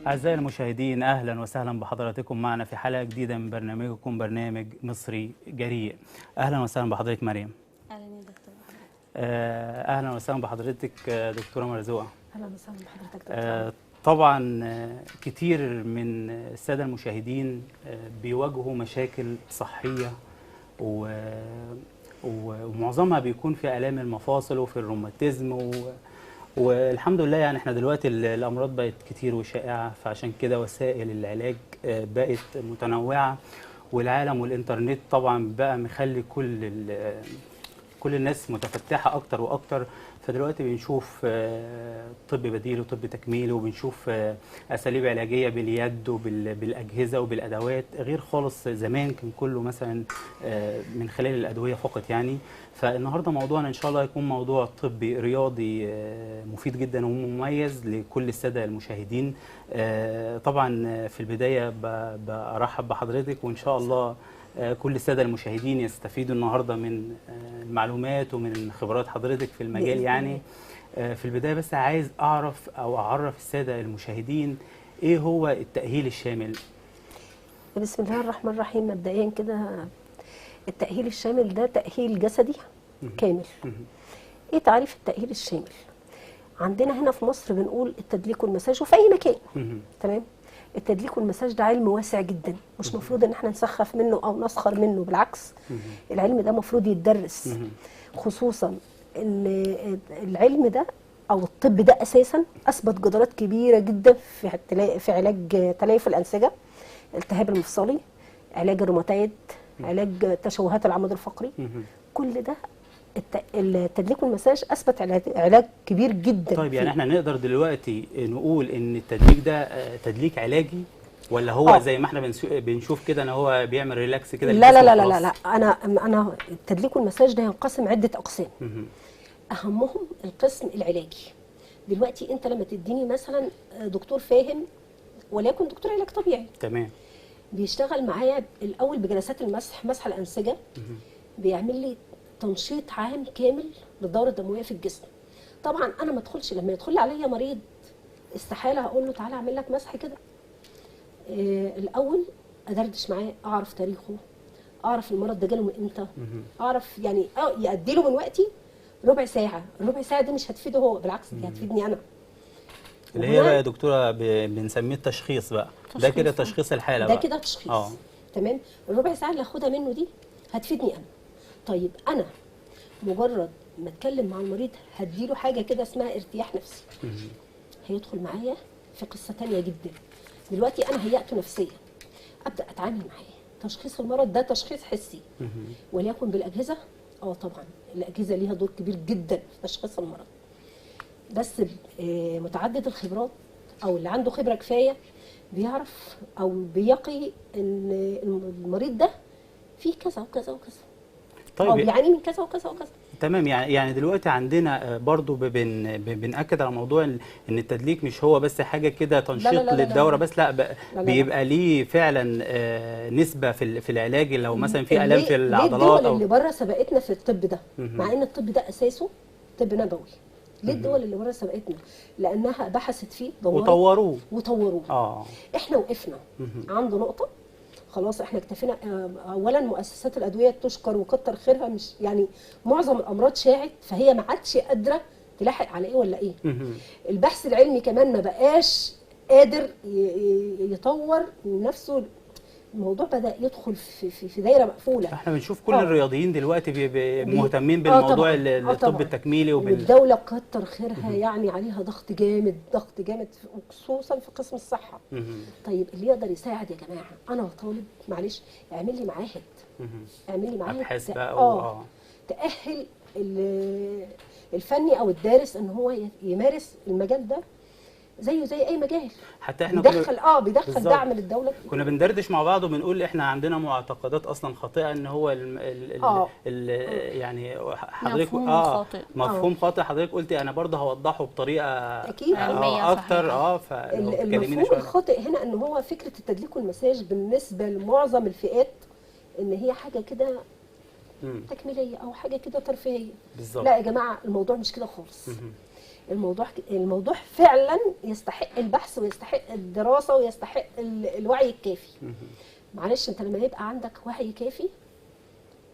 أعزائي المشاهدين، أهلا وسهلا بحضراتكم معنا في حلقة جديدة من برنامجكم برنامج مصري جريء. أهلا وسهلا بحضرتك مريم. اهلا يا دكتور. أهلا وسهلا بحضرتك دكتورة مرزوقة. اهلا وسهلا بحضرتك دكتور. طبعا كتير من السادة المشاهدين بيواجهوا مشاكل صحية ومعظمها بيكون في آلام المفاصل وفي الروماتيزم والحمد لله يعني احنا دلوقتي الامراض بقت كتير وشائعه، فعشان كده وسائل العلاج بقت متنوعه، والعالم والانترنت طبعا بقى مخلي كل الناس متفتحه اكتر واكتر. فدلوقتي بنشوف طب بديل وطب تكميلي، وبنشوف اساليب علاجيه باليد وبالاجهزه وبالادوات، غير خالص زمان كان كله مثلا من خلال الادويه فقط يعني. فالنهارده موضوعنا ان شاء الله يكون موضوع طبي رياضي مفيد جدا ومميز لكل الساده المشاهدين. طبعا في البدايه برحب بحضرتك، وان شاء الله كل الساده المشاهدين يستفيدوا النهارده من المعلومات ومن خبرات حضرتك في المجال يعني. في البدايه بس عايز اعرف او اعرف الساده المشاهدين ايه هو التاهيل الشامل. بسم الله الرحمن الرحيم. مبدئيا كده التأهيل الشامل ده تأهيل جسدي كامل. ايه تعريف التأهيل الشامل؟ عندنا هنا في مصر بنقول التدليك والمساج، وفي اي مكان تمام. التدليك والمساج ده علم واسع جدا، مش مفروض ان احنا نسخف منه او نسخر منه، بالعكس العلم ده مفروض يتدرس، خصوصا ان العلم ده او الطب ده اساسا اثبت جدارات كبيره جدا في علاج تليف الانسجه، الالتهاب المفصلي، علاج الروماتيد، علاج تشوهات العمود الفقري. كل ده التدليك والمساج اثبت علاج كبير جدا. طيب يعني احنا نقدر دلوقتي نقول ان التدليك ده تدليك علاجي، ولا هو زي ما احنا بنشوف كده ان هو بيعمل ريلاكس كده؟ لا لا لا لا لا، انا التدليك والمساج ده ينقسم عده اقسام. اهمهم القسم العلاجي. دلوقتي انت لما تديني مثلا دكتور فاهم، وليكن دكتور علاج طبيعي، تمام، بيشتغل معايا الاول بجلسات المسح، مسح الانسجه، بيعمل لي تنشيط عام كامل للدوره الدمويه في الجسم. طبعا انا ما ادخلش، لما يدخل لي عليا مريض استحاله هقول له تعالى اعمل لك مسح كده. الاول ادردش معاه، اعرف تاريخه، اعرف المرض ده جاله من امتى، اعرف يعني يأدي له من وقتي ربع ساعه. الربع ساعه دي مش هتفيده هو، بالعكس دي هتفيدني انا. اللي هي بقى يا دكتوره بنسميه التشخيص بقى. ده كده تشخيص الحاله ده بقى، كده تشخيص. تمام. الربع ساعه اللي هاخدها منه دي هتفيدني انا. طيب انا مجرد ما اتكلم مع المريض هديله حاجه كده اسمها ارتياح نفسي، هيدخل معايا في قصه ثانيه جدا. دلوقتي انا هيأته نفسيا، ابدا اتعامل معاه. تشخيص المرض ده تشخيص حسي، وليكن بالاجهزه. طبعا الاجهزه ليها دور كبير جدا في تشخيص المرض، بس متعدد الخبرات او اللي عنده خبره كفايه بيعرف او بيقي ان المريض ده فيه كذا وكذا وكذا، طيب او بيعاني من كذا وكذا وكذا. تمام. يعني دلوقتي عندنا برضو بنأكد على موضوع ان التدليك مش هو بس حاجه كده تنشيط للدوره بس، لا بيبقى ليه فعلا نسبه في العلاج لو مثلا في الام في العضلات. الدول اللي بره سبقتنا في الطب ده، مع ان الطب ده اساسه طب نبوي. ليه الدول اللي بره سبقتنا؟ لانها بحثت فيه، وطوروه. احنا وقفنا عند نقطه خلاص، احنا اكتفينا. اولا مؤسسات الادويه تشكر وكتر خيرها، مش يعني معظم الامراض شاعت، فهي ما عادش قادره تلاحق على ايه ولا ايه. البحث العلمي كمان ما بقاش قادر يطور من نفسه. الموضوع بدأ يدخل في دايره مقفوله. احنا بنشوف كل الرياضيين دلوقتي مهتمين بالموضوع الطب التكميلي والدوله كتر خيرها يعني عليها ضغط جامد، ضغط جامد، خصوصا في قسم الصحه. طيب اللي يقدر يساعد يا جماعه، انا طالب معلش اعمل لي معاهد، اعمل لي معاهد ابحاث بقى تأهل الفني او الدارس ان هو يمارس المجال ده زيه زي اي مجال. حتى احنا بيدخل دعم للدوله. كنا بندردش مع بعض وبنقول احنا عندنا معتقدات اصلا خاطئه، ان هو يعني حضرتك مفهوم خاطئ. حضرتك قلتي انا برضه هوضحه بطريقه اكيد علميه اكتر. المفهوم الخاطئ هنا ان هو فكره التدليك والمساج بالنسبه لمعظم الفئات ان هي حاجه كده تكميليه او حاجه كده ترفيهيه. بالظبط. لا يا جماعه، الموضوع مش كده خالص. الموضوع فعلا يستحق البحث ويستحق الدراسه ويستحق الوعي الكافي. معلش انت لما يبقى عندك وعي كافي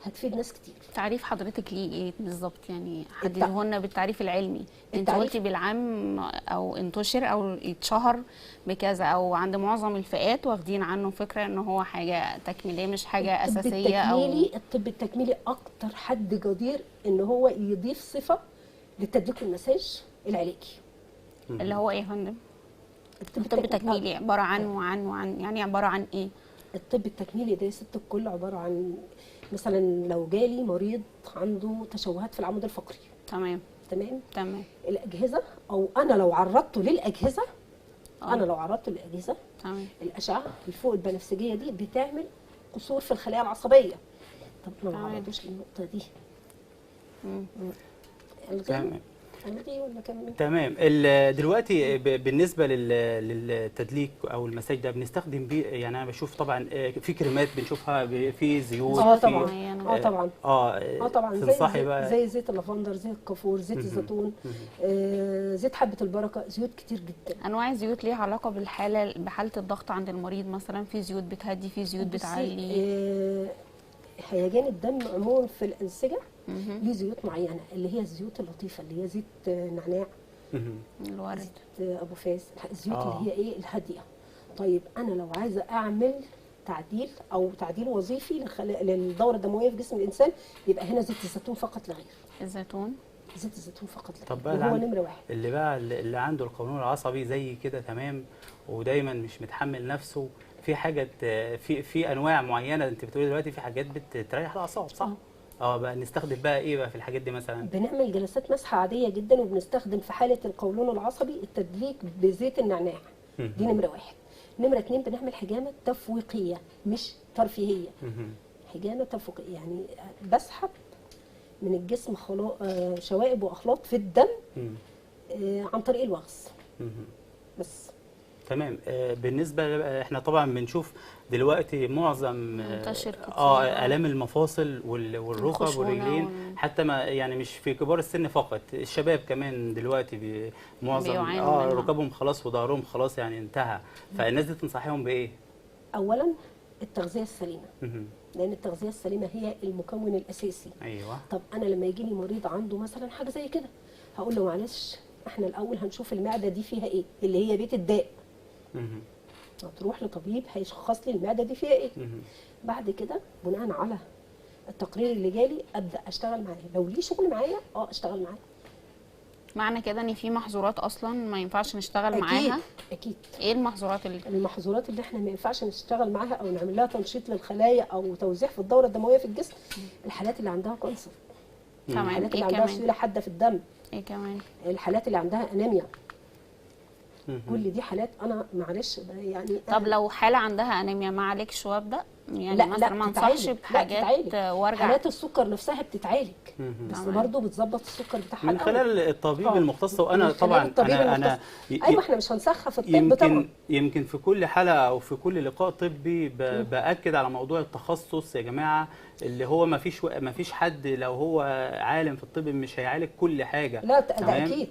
هتفيد ناس كتير. تعريف حضرتك ليه ايه بالظبط؟ يعني حدده لنا بالتعريف العلمي. انت قلتي بالعام او انتشر او يتشهر بكذا، او عند معظم الفئات واخدين عنه فكره ان هو حاجه تكميليه مش حاجه اساسيه. او الطب التكميلي اكتر حد جدير ان هو يضيف صفه للتدليك والمساج العلاجي. اللي هو ايه يا فندم؟ الطب التكميلي عباره عن وعن يعني عباره عن ايه؟ الطب التكميلي ده يا ست الكل عباره عن مثلا لو جالي مريض عنده تشوهات في العمود الفقري. تمام. الاجهزه، او انا لو عرضته للاجهزه تمام. الاشعه الفوق البنفسجيه دي بتعمل قصور في الخلايا العصبيه. طب ما عرضوش للنقطه دي. تمام. ولا كمل؟ تمام. دلوقتي بالنسبه للتدليك او المساج ده بنستخدم بيه، يعني انا بشوف طبعا في كريمات بنشوفها في زيوت. طبعا تنصحي بقى زي زيت اللافندر، زيت الكافور، زيت الزيتون، زيت حبه البركه، زيوت كتير جدا. انواع الزيوت ليها علاقه بحاله الضغط عند المريض مثلا؟ في زيوت بتهدي، في زيوت بتعلي. هيجان الدم عموما في الانسجه ليه زيوت معينه، اللي هي الزيوت اللطيفه، اللي هي زيت نعناع، الورد، زيت ابو فاس، الزيوت اللي هي ايه الهاديه. طيب انا لو عايزه اعمل تعديل وظيفي للدوره الدمويه في جسم الانسان، يبقى هنا زيت الزيتون فقط لا غير. زيت الزيتون فقط لا غير. طب هو نمره واحد. اللي عنده القولون العصبي زي كده تمام، ودايما مش متحمل نفسه، في حاجه في انواع معينه انت بتقولي دلوقتي في حاجات بتريح الاعصاب، صح؟ بقى نستخدم بقى ايه بقى في الحاجات دي مثلا؟ بنعمل جلسات مسح عاديه جدا، وبنستخدم في حاله القولون العصبي التدليك بزيت النعناع. دي نمره واحد. نمره اتنين بنعمل حجامه تفويقيه مش ترفيهيه. حجامه تفويقيه يعني بسحب من الجسم شوائب واخلاط في الدم عن طريق الوغز بس. تمام. بالنسبه احنا طبعا بنشوف دلوقتي معظم منتشر كتير الام المفاصل والركب والرجلين، حتى ما يعني مش في كبار السن فقط، الشباب كمان دلوقتي معظم ركبهم خلاص وظهرهم خلاص يعني انتهى. فالناس دي تنصحيهم بايه؟ اولا التغذيه السليمه، لان التغذيه السليمه هي المكون الاساسي. ايوه. طب انا لما يجي لي مريض عنده مثلا حاجه زي كده، هقول له معلش احنا الاول هنشوف المعده دي فيها ايه، اللي هي بيت الداء. هتروح لطبيب هيشخص لي المعده دي فيها ايه. بعد كده بناء على التقرير اللي جالي ابدا اشتغل معاه، لو ليه شغل معايا اشتغل معاه. معنى كده ان في محظورات اصلا ما ينفعش نشتغل معاها؟ اكيد. ايه المحظورات المحظورات اللي احنا ما ينفعش نشتغل معاها او نعمل لها تنشيط للخلايا او توزيع في الدوره الدمويه في الجسم؟ الحالات اللي عندها كانسر، الحالات اللي عندها سيوله حاده في الدم، ايه كمان؟ الحالات اللي عندها انيميا. كل دي حالات انا معلش يعني. طب لو حاله عندها انيميا ما عليكش وابدا؟ يعني مثلا ما انصحش بحاجات وارجع؟ حالات السكر نفسها بتتعالج، بس برضه بتظبط السكر بتاعها من خلال الطبيب المختص. وانا طبعا انا ايوه احنا مش هنسخف الطب طبعا. يمكن في كل حلقه او في كل لقاء طبي باكد على موضوع التخصص يا جماعه، اللي هو ما فيش حد لو هو عالم في الطب مش هيعالج كل حاجه. لا ده اكيد.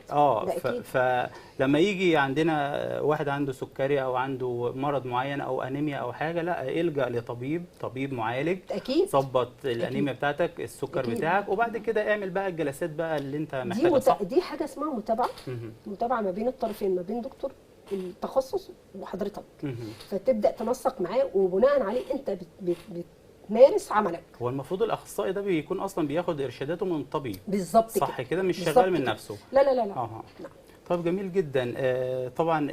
فلما يجي عندنا واحد عنده سكري او عنده مرض معين او انيميا او حاجه، لا الجا لطبيب معالج اكيد، ظبط الانيميا بتاعتك، السكر أكيد بتاعك، وبعد كده اعمل بقى الجلسات بقى اللي انت محتاجها. دي حاجه اسمها متابعه ما بين الطرفين، ما بين دكتور التخصص وحضرتك. فتبدا تنسق معاه وبناء عليه انت بتمارس عملك. هو المفروض الاخصائي ده بيكون اصلا بياخد ارشاداته من الطبيب، بالظبط صح كده؟ مش شغال من نفسه. لا. طب جميل جدا. طبعا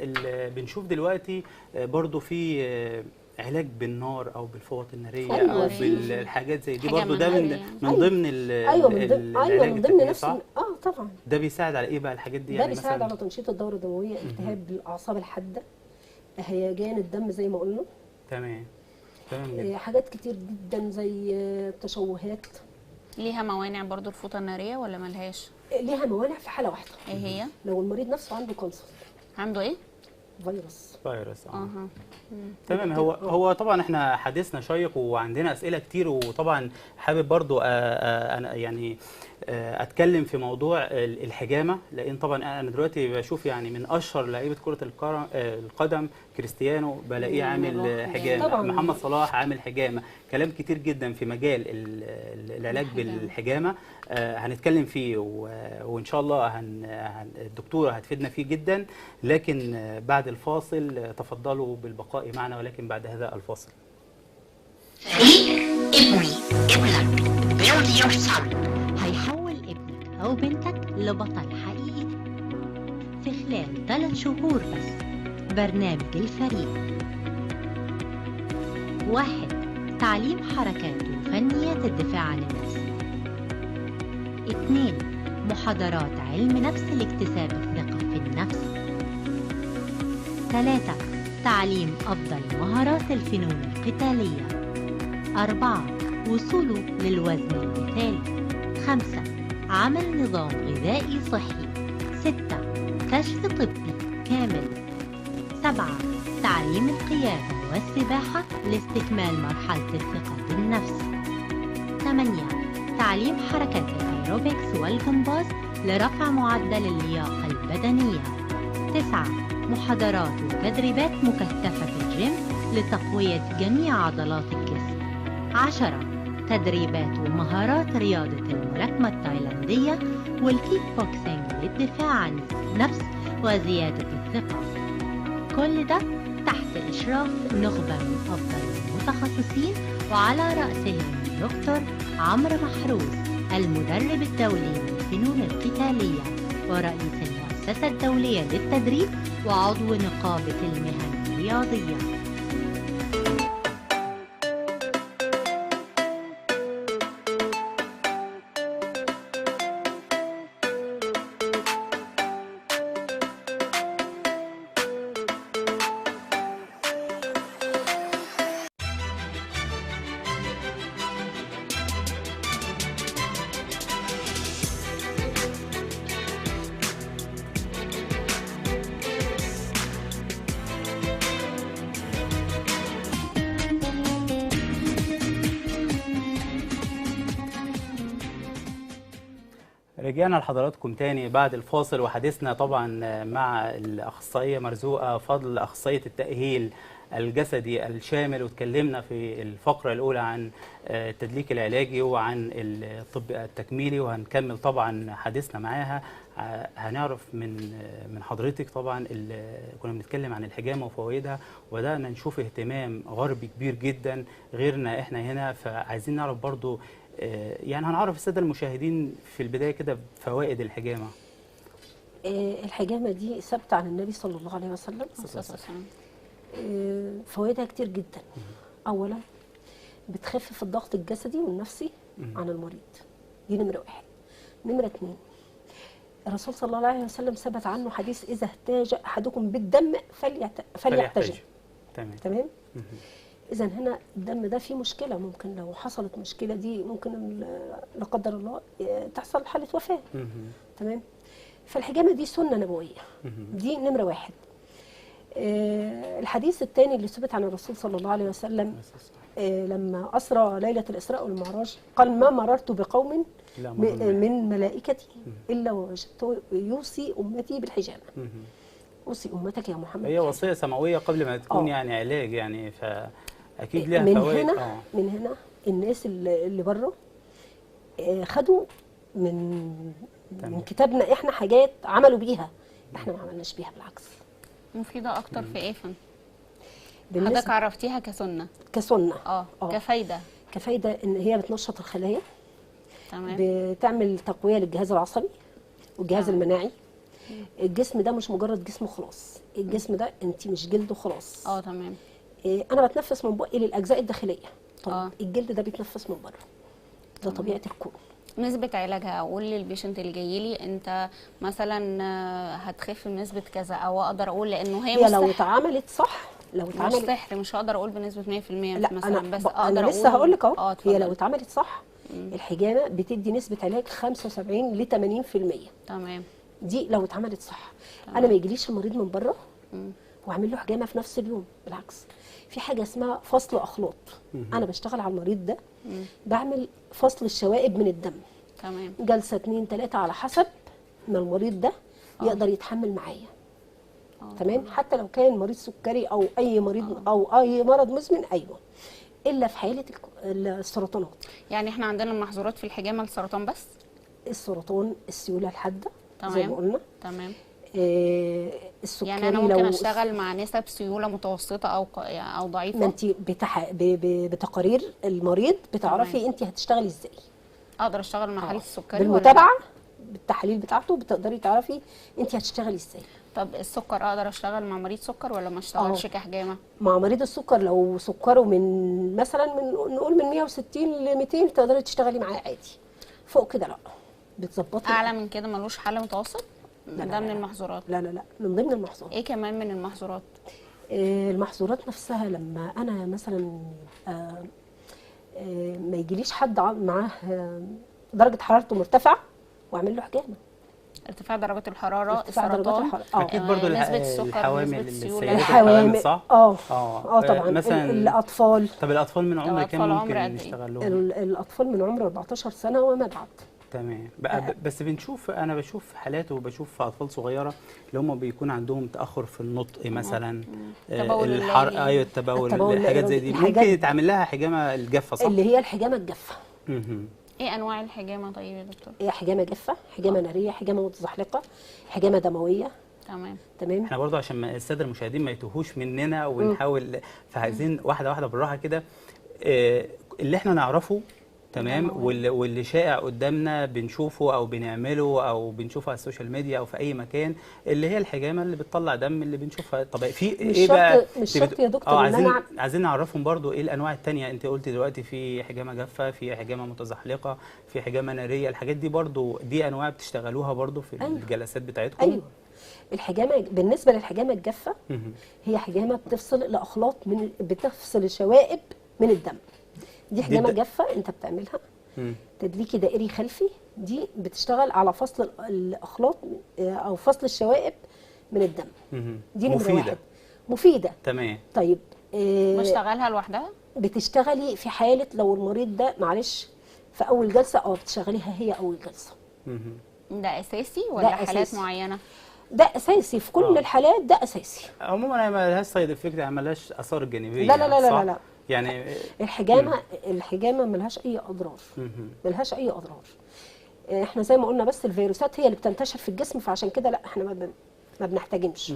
بنشوف دلوقتي برضو في علاج بالنار او بالفوط الناريه او بالحاجات زي دي، برضو ده من ضمن العلاج من ضمن نفس طبعا. ده بيساعد على ايه بقى الحاجات دي؟ ده بيساعد على تنشيط الدوره الدمويه، التهاب الاعصاب الحاده، هيجان الدم زي ما قلنا. تمام. حاجات كتير جدا زي التشوهات. ليها موانع برضو الفوطه الناريه ولا ملهاش؟ ليها موانع في حاله واحده. ايه هي؟ لو المريض نفسه عنده كانسر. عنده ايه؟ فيروس. تمام. هو طبعا احنا حديثنا شيق وعندنا اسئله كتير، وطبعا حابب برضو انا يعني اتكلم في موضوع الحجامه، لان طبعا انا دلوقتي بشوف يعني من اشهر لعيبه كره القدم كريستيانو بلاقيه عامل حجامه، طبعاً. محمد صلاح عامل حجامه، كلام كتير جدا في مجال العلاج بالحجامه هنتكلم فيه، وان شاء الله الدكتوره هتفيدنا فيه جدا. لكن بعد الفاصل تفضلوا بالبقاء معنا، ولكن بعد هذا الفاصل. ابنك build your son هيحول ابنك أو بنتك لبطل حقيقي في خلال 3 شهور بس. برنامج الفريق: 1. تعليم حركات وفنيات الدفاع عن النفس. 2. محاضرات علم نفس لاكتساب الثقة في النفس. 3. تعليم أفضل مهارات الفنون القتالية. 4. وصوله للوزن المثالي. 5. عمل نظام غذائي صحي. 6. كشف طبي كامل. 7. تعليم القيادة والسباحة لاستكمال مرحلة الثقة بالنفس. 8. تعليم حركات الأيروبكس والجمباز لرفع معدل اللياقة البدنية. 9. محاضرات وتدريبات مكثفة في الجيم لتقوية جميع عضلات الجسم. 10. تدريبات ومهارات رياضة الملاكمة التايلاندية والكيك بوكسينج للدفاع عن النفس وزيادة الثقة. كل ده تحت إشراف نخبة من أفضل المتخصصين، وعلى رأسهم الدكتور عمرو محروس، المدرب الدولي للفنون القتالية ورئيس المؤسسة الدولية للتدريب وعضو نقابة المهن الرياضية. رجعنا لحضراتكم تاني بعد الفاصل، وحديثنا طبعا مع الأخصائية مرزوقة فضل، أخصائية التأهيل الجسدي الشامل، واتكلمنا في الفقرة الأولى عن التدليك العلاجي وعن الطب التكميلي، وهنكمل طبعا حديثنا معاها. هنعرف من حضرتك طبعا كنا بنتكلم عن الحجامة وفوائدها، وبدأنا نشوف اهتمام غربي كبير جدا غيرنا احنا هنا، فعايزين نعرف برضو يعني هنعرف السادة المشاهدين في البداية كده فوائد الحجامة. الحجامة دي ثابتة عن النبي صلى الله عليه وسلم. فوائدها كتير جدا. أولا بتخفف الضغط الجسدي والنفسي عن المريض، دي نمرة 1. نمرة 2، الرسول صلى الله عليه وسلم ثبت عنه حديث: إذا احتاج أحدكم بالدم فليحتجم. تمام. إذا هنا الدم ده فيه مشكلة، ممكن لو حصلت مشكلة دي ممكن لا قدر الله تحصل حالة وفاة. تمام. فالحجامة دي سنة نبوية، دي نمرة 1. الحديث الثاني اللي ثبت عن الرسول صلى الله عليه وسلم لما أسرى ليلة الإسراء والمعراج قال: ما مررت بقوم من ملائكتي إلا ووجدت يوصي أمتي بالحجامة. أوصي أمتك يا محمد. هي وصية سماوية قبل ما تكون يعني علاج، يعني فأكيد لها فوائد. من هنا الناس اللي بره خدوا من كتابنا احنا حاجات عملوا بيها، احنا ما عملناش بيها، بالعكس. مفيدة أكتر في إيه فن؟ حضرتك عرفتيها كسنة. كفايدة إن هي بتنشط الخلايا. تمام. بتعمل تقوية للجهاز العصبي والجهاز المناعي. الجسم ده مش مجرد جسم خلاص، الجسم ده انت مش جلده خلاص. تمام. انا بتنفس من بقي للاجزاء الداخليه، طب الجلد ده بيتنفس من بره، ده طبيعه الكون. نسبة علاجها، اقول للبيشنت اللي جاي لي انت مثلا هتخف بنسبة كذا، او اقدر اقول لانه هي لو اتعملت صح، لو اتعملت مش سحر، مش هقدر اقول بنسبة 100% لا مثلا، بس اقدر انا لسه هقول لك اهو. هي لو اتعملت صح الحجامه بتدي نسبة علاج 75 ل 80%. تمام. دي لو اتعملت صح. انا ما يجيليش المريض من بره واعمل له حجامه في نفس اليوم، بالعكس. في حاجه اسمها فصل اخلاط. انا بشتغل على المريض ده، بعمل فصل الشوائب من الدم. تمام. جلسه 2 3 على حسب ما المريض ده يقدر يتحمل معايا. تمام. حتى لو كان مريض سكري او اي مريض او اي مرض مزمن، ايوه، الا في حاله السرطانات. يعني احنا عندنا المحظورات في الحجامه السرطان بس؟ السرطان، السيوله الحاده زي تمام. ما قلنا. تمام. السكري يعني انا ممكن لو اشتغل مع نسب سيوله متوسطه او ضعيفه؟ ما انت بتقارير المريض بتعرفي انت هتشتغلي ازاي. اقدر اشتغل مع حاله السكري بالمتابعه بالتحاليل بتاعته بتقدري تعرفي انت هتشتغلي ازاي. طب السكر اقدر اشتغل مع مريض سكر ولا ما اشتغلش كحجامه؟ مع مريض السكر لو سكره من مثلا نقول من 160 ل 200 تقدري تشتغلي معاه عادي. فوق كده لا، بتظبطي. اعلى من كده ملوش حل متوسط؟ لا ده من المحظورات؟ لا لا لا، من ضمن المحظورات. ايه كمان من المحظورات؟ المحظورات نفسها لما انا مثلا ما يجيليش حد معاه درجه حرارته مرتفعه واعمل له حجامه. ارتفاع درجات الحراره، ارتفاع درجات السرطان، الحراره. اكيد برضو نسبه السكر، الحوامل نسبه اللي السيوله. الحوامل صح؟ طبعا مثلا الاطفال. طب الاطفال من عمر كام ممكن قد إيه؟ نشتغل لهم؟ الاطفال من عمر 14 سنه وما بعد. تمام. بس انا بشوف حالات وبشوف اطفال صغيره اللي هم بيكون عندهم تاخر في النطق مثلا، تبول ايوه التبول، الحاجات زي دي ممكن يتعمل لها حجامه الجافه صح؟ اللي هي الحجامه الجافه. ايه انواع الحجامه طيب يا دكتور؟ هي حجامه جافه، حجامه ناريه، حجامه متزحلقه، حجامه دمويه. تمام. احنا برضو عشان الساده المشاهدين ما يتوهوش مننا ونحاول، فعايزين واحده واحده بالراحه كده. اللي احنا نعرفه تمام، واللي شائع قدامنا بنشوفه او بنعمله او بنشوفه على السوشيال ميديا او في اي مكان، اللي هي الحجامه اللي بتطلع دم اللي بنشوفها. طب في ايه بقى؟ مش شرط يا دكتور. عايزين نعرفهم برضو ايه الانواع الثانيه. انت قلتي دلوقتي في حجامه جافه، في حجامه متزحلقه، في حجامه ناريه. الحاجات دي برضو دي انواع بتشتغلوها برضو في الجلسات بتاعتكم؟ ايوه. الحجامه بالنسبه للحجامه الجافه هي حجامه بتفصل الاخلاط بتفصل الشوائب من الدم. دي حجامه جافه انت بتعملها تدليكي دائري خلفي. دي بتشتغل على فصل الاخلاط او فصل الشوائب من الدم. دي نمره واحد. مفيده. تمام. طيب بشتغلها لوحدها؟ بتشتغلي في حاله لو المريض ده معلش في اول جلسه بتشتغليها هي اول جلسه. ده اساسي ولا ده حالات أساسي. معينه؟ ده اساسي في كل الحالات، ده اساسي. عموما هي ما لهاش سايد افكت، يعني ما لهاش اثار جانبيه. لا لا لا لا لا يعني الحجامه ملهاش اي اضرار. ملهاش اي اضرار. احنا زي ما قلنا بس الفيروسات هي اللي بتنتشر في الجسم، فعشان كده لا احنا ما بنحتاجمش.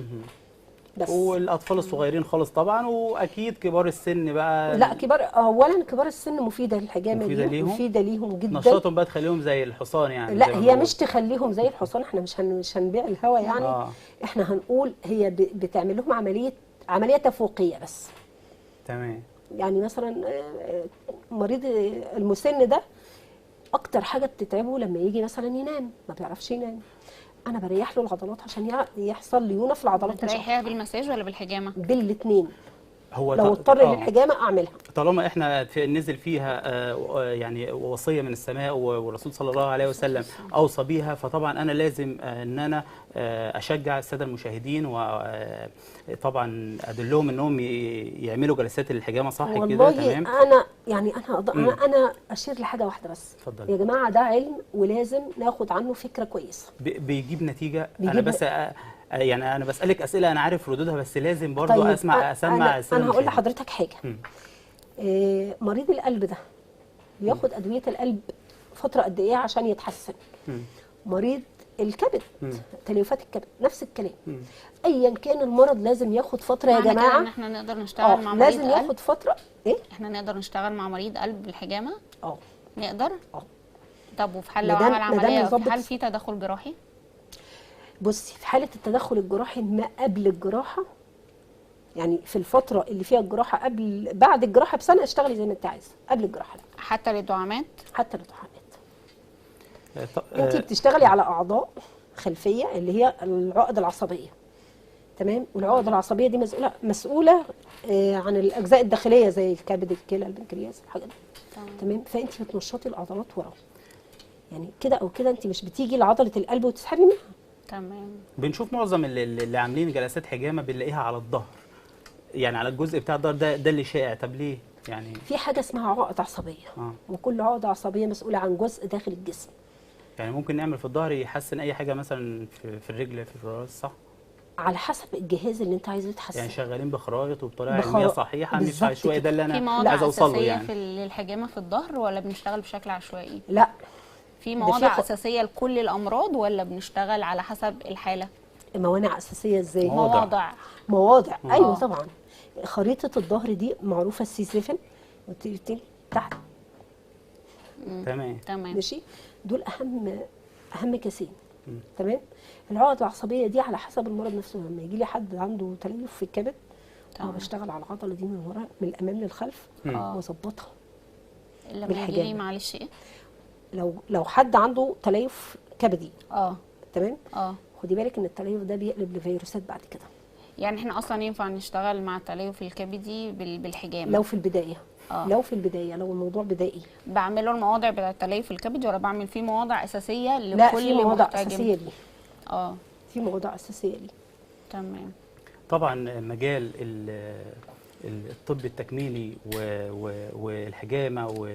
بس والاطفال الصغيرين خالص طبعا، واكيد كبار السن بقى. لا اولا كبار السن مفيده للحجامه، مفيده ليهم جدا. نشاطهم بقى تخليهم زي الحصان يعني؟ لا هي مش تخليهم زي الحصان، احنا مش هنبيع الهوا يعني. احنا هنقول هي بتعمل لهم عمليه تفويقيه بس. تمام. يعني مثلا مريض المسن ده اكتر حاجه بتتعبه لما يجي مثلا ينام، ما بيعرفش ينام. انا بريح له العضلات عشان يحصل ليونه في العضلات. بتريحيها بالمساج ولا بالحجامه؟ بالاثنين. هو لو اضطر للحجامه اعملها. طالما احنا نزل فيها يعني وصيه من السماء والرسول صلى الله عليه وسلم اوصى بيها، فطبعا انا لازم ان انا اشجع الساده المشاهدين وطبعا ادلهم انهم يعملوا جلسات الحجامه صح كده. تمام. انا اشير لحاجه واحده بس. اتفضل يا جماعه ده علم ولازم ناخد عنه فكره كويسه. بيجيب نتيجه. انا بس يعني انا بسالك اسئله انا عارف ردودها، بس لازم برضو اسمع انا هقول لحضرتك حاجه. مريض القلب ده بياخد ادويه القلب فتره قد ايه عشان يتحسن؟ مريض الكبد، تليفات الكبد نفس الكلام. ايا كان المرض لازم ياخد فتره يا جماعه. ان احنا نقدر نشتغل مع مريض لازم قلب؟ ياخد فتره. ايه؟ احنا نقدر نشتغل مع مريض قلب بالحجامه؟ نقدر. اه طب وفي حال لو عمل عمليه، في حال في تدخل جراحي؟ بصي في حاله التدخل الجراحي ما قبل الجراحه، يعني في الفتره اللي فيها الجراحه بعد الجراحه بسنه اشتغلي زي ما انت عايزه. قبل الجراحه لا. حتى للدعامات؟ حتى للدعامات. انت بتشتغلي على اعضاء خلفيه اللي هي العقد العصبيه. تمام. والعقد العصبيه دي مسؤوله عن الاجزاء الداخليه زي الكبد، الكلى، البنكرياس، الحاجات دي. تمام. فانت بتنشطي العضلات ورا، يعني كده او كده انت مش بتيجي لعضله القلب وتسحبي منها. تمام. بنشوف معظم اللي عاملين جلسات حجامه بنلاقيها على الظهر، يعني على الجزء بتاع الظهر ده اللي شائع. طب ليه يعني؟ في حاجه اسمها عقد عصبيه وكل عقده عصبيه مسؤوله عن جزء داخل الجسم. يعني ممكن نعمل في الظهر يحسن اي حاجه مثلا في الرجل في الراس، صح؟ على حسب الجهاز اللي انت عايزه يتحسن. يعني شغالين بخرايط وبطريقه علميه صحيحه، مش بالظبط عشوائي، ده اللي في انا مواضع عايز اوصل له اساسيه يعني. في الحجامه في الظهر ولا بنشتغل بشكل عشوائي؟ لا، في ده مواضع اساسيه لكل الامراض ولا بنشتغل على حسب الحاله؟ موانع اساسيه ازاي؟ مواضع. ايوه طبعا. خريطه الظهر دي معروفه، السي 7 وتيجي تحت. تمام ماشي، دول اهم كاسين. تمام. العقد العصبيه دي على حسب المرض نفسه. لما يجي لي حد عنده تليف في الكبد، انا بشتغل على العضله دي من ورا، من الامام للخلف، واظبطها. لما يجي لي معلش ايه؟ لو حد عنده تليف كبدي، تمام، خدي بالك ان التليف ده بيقلب لفيروسات بعد كده. يعني احنا اصلا ينفع نشتغل مع التليف الكبدي بالحجامه لو في البدايه؟ لو في البدايه، لو الموضوع بدائي، بعمله المواضع بتاع التليف الكبدي ولا بعمل فيه مواضع اساسيه لكل لا، في مواضع محتاج؟ اساسيه ليه. في مواضع اساسيه ليه. تمام. طبعا مجال الطب التكميلي والحجامه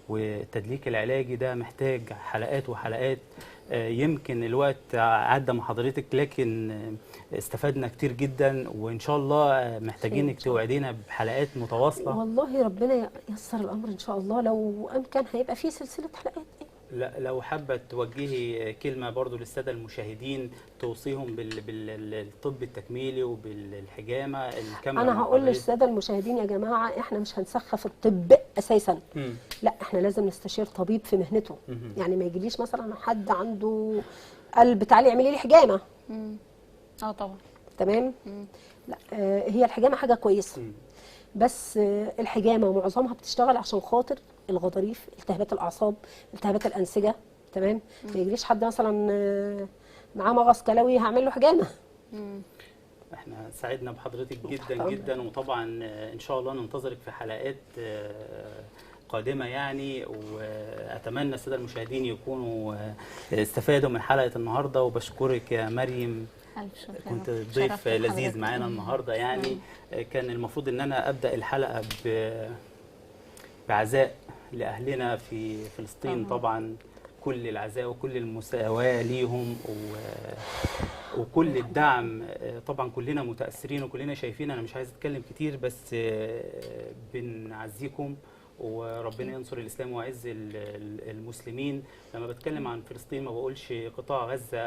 والتدليك العلاجي ده محتاج حلقات وحلقات. يمكن الوقت عدى مع حضرتك، لكن استفدنا كتير جدا، وان شاء الله محتاجينك توعدينا بحلقات متواصله. والله ربنا ييسر الامر ان شاء الله، لو امكن هيبقى في سلسله حلقات. لا، لو حابه توجهي كلمه برضو للساده المشاهدين توصيهم بالطب التكميلي وبالحجامه الكامله. انا هقول للساده المشاهدين يا جماعه، احنا مش هنسخف الطب اساسا. لا، احنا لازم نستشير طبيب في مهنته. يعني ما يجيليش مثلا حد عنده قلب تعالي اعملي لي حجامه. طبعا. تمام. لا، هي الحجامه حاجه كويسه، بس الحجامه معظمها بتشتغل عشان خاطر الغضاريف، التهابات الاعصاب، التهابات الانسجه. تمام. ما يجيليش حد مثلا معاه مغص كلوي هعمل له حجامه. احنا سعدنا بحضرتك جدا جدا، وطبعا ان شاء الله ننتظرك في حلقات قادمه يعني. واتمنى الساده المشاهدين يكونوا استفادوا من حلقه النهارده، وبشكرك يا مريم. كنت ضيف لذيذ معانا النهارده يعني. كان المفروض ان انا ابدا الحلقه بعزاء لاهلنا في فلسطين. طبعا كل العزاء وكل المساواه ليهم وكل الدعم. طبعا كلنا متاثرين وكلنا شايفين. انا مش عايز اتكلم كتير، بس بنعزيكم، وربنا ينصر الاسلام ويعز المسلمين. لما بتكلم عن فلسطين ما بقولش قطاع غزه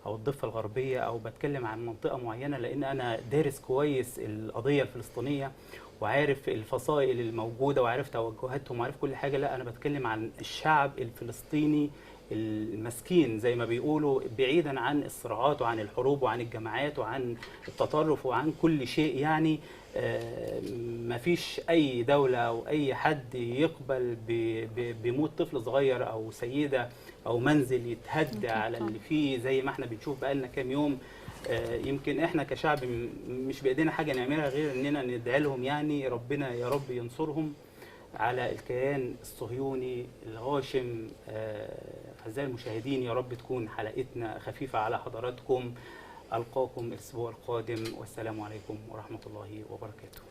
او الضفه الغربيه، او بتكلم عن منطقه معينه، لان انا دارس كويس القضيه الفلسطينيه وعارف الفصائل الموجوده وعارف توجهاتهم وعارف كل حاجه. لا، انا بتكلم عن الشعب الفلسطيني المسكين زي ما بيقولوا، بعيدا عن الصراعات وعن الحروب وعن الجماعات وعن التطرف وعن كل شيء يعني. ما فيش أي دولة أو أي حد يقبل بموت طفل صغير أو سيدة أو منزل يتهدى على اللي فيه، زي ما احنا بنشوف بقالنا كام يوم. يمكن احنا كشعب مش بإيدينا حاجة نعملها غير اننا ندعي لهم يعني ربنا يا رب ينصرهم على الكيان الصهيوني الغاشم. أعزائي المشاهدين، يا رب تكون حلقتنا خفيفة على حضراتكم. ألقاكم الأسبوع القادم، والسلام عليكم ورحمة الله وبركاته.